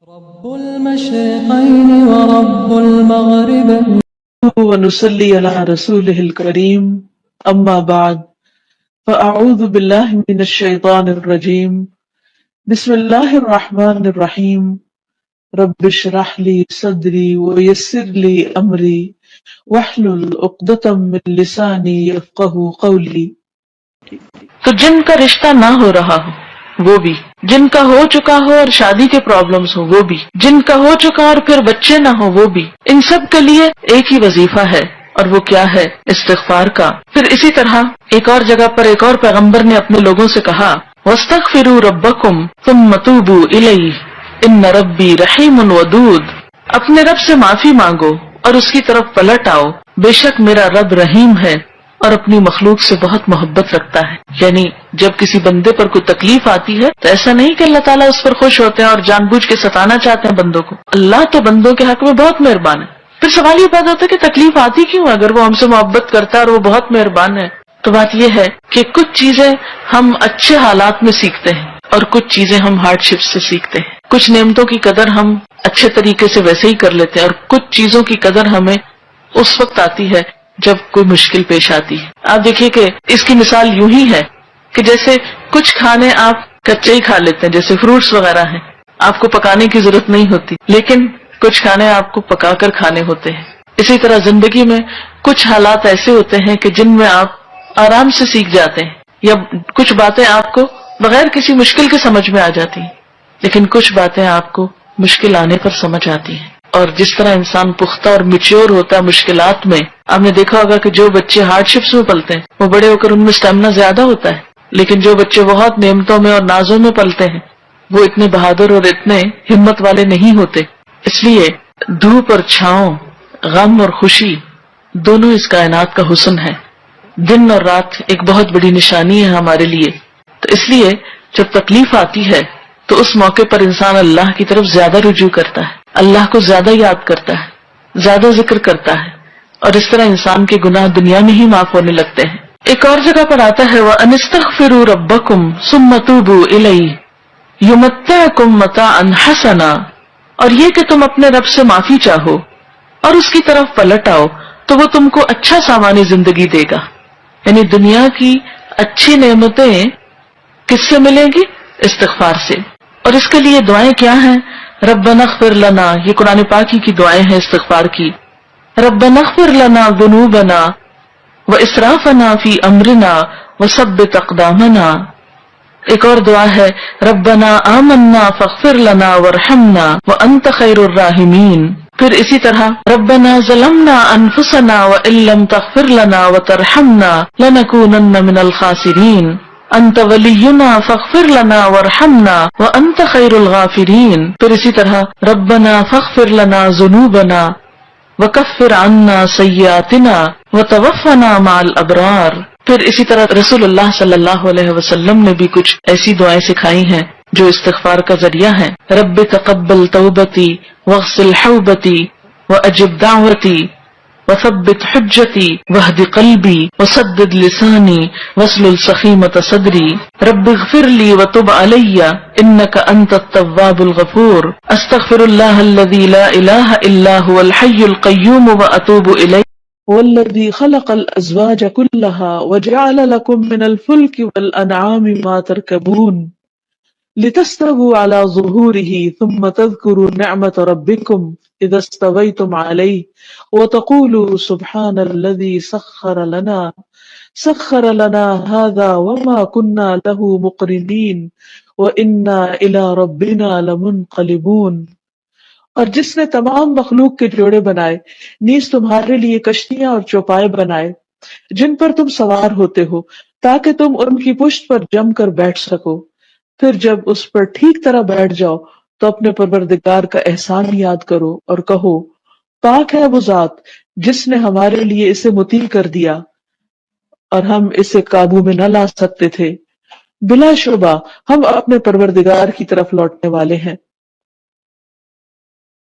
رب المشرقين ورب المغربين ونصلي على رسوله الكريم أما بعد فأعوذ بالله من الشيطان الرجيم بسم الله الرحمن الرحيم رب اشرح لي صدري ويسر لي أمري واحلل عقدة من لساني يفقهوا قولي۔ تو جن کا رشتہ نہ ہو رہا ہو وہ بھی، جن کا ہو چکا ہو اور شادی کے پرابلمز ہو وہ بھی، جن کا ہو چکا اور پھر بچے نہ ہو وہ بھی، ان سب کے لیے ایک ہی وظیفہ ہے، اور وہ کیا ہے؟ استغفار کا۔ پھر اسی طرح ایک اور جگہ پر ایک اور پیغمبر نے اپنے لوگوں سے کہا وَاسْتَغْفِرُوا رَبَّكُمْ ثُمَّ تُوبُوا إِلَيْهِ إِنَّ رَبِّي رَحِيمٌ وَدُودٌ، اپنے رب سے معافی مانگو اور اس کی طرف پلٹ آؤ، بے شک میرا رب رحیم ہے اور اپنی مخلوق سے بہت محبت رکھتا ہے۔ یعنی جب کسی بندے پر کوئی تکلیف آتی ہے تو ایسا نہیں کہ اللہ تعالیٰ اس پر خوش ہوتے ہیں اور جان بوجھ کے ستانا چاہتے ہیں بندوں کو، اللہ تو بندوں کے حق میں بہت مہربان ہے۔ پھر سوال یہ پیدا ہوتا ہے کہ تکلیف آتی کیوں؟ اگر وہ ہم سے محبت کرتا ہے اور وہ بہت مہربان ہے، تو بات یہ ہے کہ کچھ چیزیں ہم اچھے حالات میں سیکھتے ہیں اور کچھ چیزیں ہم ہارڈ شپ سے سیکھتے ہیں۔ کچھ نعمتوں کی قدر ہم اچھے طریقے سے ویسے ہی کر لیتے ہیں اور کچھ چیزوں کی قدر ہمیں اس وقت آتی ہے جب کوئی مشکل پیش آتی ہے۔ آپ دیکھیے کہ اس کی مثال یوں ہی ہے کہ جیسے کچھ کھانے آپ کچے ہی کھا لیتے ہیں، جیسے فروٹس وغیرہ ہیں، آپ کو پکانے کی ضرورت نہیں ہوتی، لیکن کچھ کھانے آپ کو پکا کر کھانے ہوتے ہیں۔ اسی طرح زندگی میں کچھ حالات ایسے ہوتے ہیں کہ جن میں آپ آرام سے سیکھ جاتے ہیں، یا کچھ باتیں آپ کو بغیر کسی مشکل کے سمجھ میں آ جاتی ہیں، لیکن کچھ باتیں آپ کو مشکل آنے پر سمجھ آتی ہیں۔ اور جس طرح انسان پختہ اور میچور ہوتا ہے مشکلات میں، آپ نے دیکھا ہوگا کہ جو بچے ہارڈ شپس میں پلتے ہیں وہ بڑے ہو کر ان میں اسٹیمنا زیادہ ہوتا ہے، لیکن جو بچے بہت نعمتوں میں اور نازوں میں پلتے ہیں وہ اتنے بہادر اور اتنے ہمت والے نہیں ہوتے۔ اس لیے دھوپ اور چھاؤں، غم اور خوشی، دونوں اس کائنات کا حسن ہے۔ دن اور رات ایک بہت بڑی نشانی ہے ہمارے لیے، تو اس لیے جب تکلیف آتی ہے تو اس موقع پر انسان اللہ کی طرف زیادہ رجوع کرتا ہے، اللہ کو زیادہ یاد کرتا ہے، زیادہ ذکر کرتا ہے، اور اس طرح انسان کے گناہ دنیا میں ہی معاف ہونے لگتے ہیں۔ ایک اور جگہ پر آتا ہے وَأَنِ اسْتَغْفِرُوا رَبَّكُمْ ثُمَّ تُوبُوا إِلَيْهِ يُمَتِّعْكُمْ مَتَاعًا حَسَنًا، اور یہ کہ تم اپنے رب سے معافی چاہو اور اس کی طرف پلٹ آؤ تو وہ تم کو اچھا سامانی زندگی دے گا۔ یعنی دنیا کی اچھی نعمتیں کس سے ملیں گی؟ استغفار سے۔ اور اس کے لیے دعائیں کیا ہیں؟ ربنا اغفر لنا، یہ قرآن پاک کی دعائیں ہیں استغفار کی۔ ربنا اغفر لنا ذنوبنا واسرافنا فی امرنا وثبت اقدامنا۔ ایک اور دعا ہے ربنا آمنا فاغفر لنا وارحمنا وانت خیر الراحمین۔ پھر اسی طرح ربنا ظلمنا انفسنا وان لم تغفر لنا وترحمنا لنکونن من الخاسرین۔ انت ولینا فاغفر لنا وارحمنا وانت خیر الغافرین۔ پھر اسی طرح ربنا فاغفر لنا ذنوبنا وکفر عنا سیئاتنا وتوفنا مع الابرار۔ پھر اسی طرح رسول اللہ صلی اللہ علیہ وسلم نے بھی کچھ ایسی دعائیں سکھائی ہیں جو استغفار کا ذریعہ ہیں۔ رب تقبل توبتی واغسل حوبتی واجب دعوتی وثبت حجتی واہد قلبی وسدد لسانی واسلل سخیمۃ صدری۔ رب اغفر لی وتب علی انک انت التواب الغفور۔ استغفر اللہ الذی لا الہ الا هو الحی القیوم واتوب الیہ۔ والذی خلق الازواج كلها وجعل لكم من الفلك والانعام ما تركبون لتستووا على ظهوره ثم تذكروا نعمة ربكم إذا استويتم عليه وتقولوا سبحان الذي سخر لنا هذا وما كنا له مقرنين وإنا إلى ربنا لمنقلبون۔ اور جس نے تمام مخلوق کے جوڑے بنائے، نیز تمہارے لیے کشتیاں اور چوپائے بنائے جن پر تم سوار ہوتے ہو تاکہ تم ان کی پشت پر جم کر بیٹھ سکو۔ پھر جب اس پر ٹھیک طرح بیٹھ جاؤ تو اپنے پروردگار کا احسان یاد کرو اور کہو پاک ہے وہ ذات جس نے ہمارے لیے اسے مطیع کر دیا اور ہم اسے قابو میں نہ لا سکتے تھے۔ بلا شبہ ہم اپنے پروردگار کی طرف لوٹنے والے ہیں۔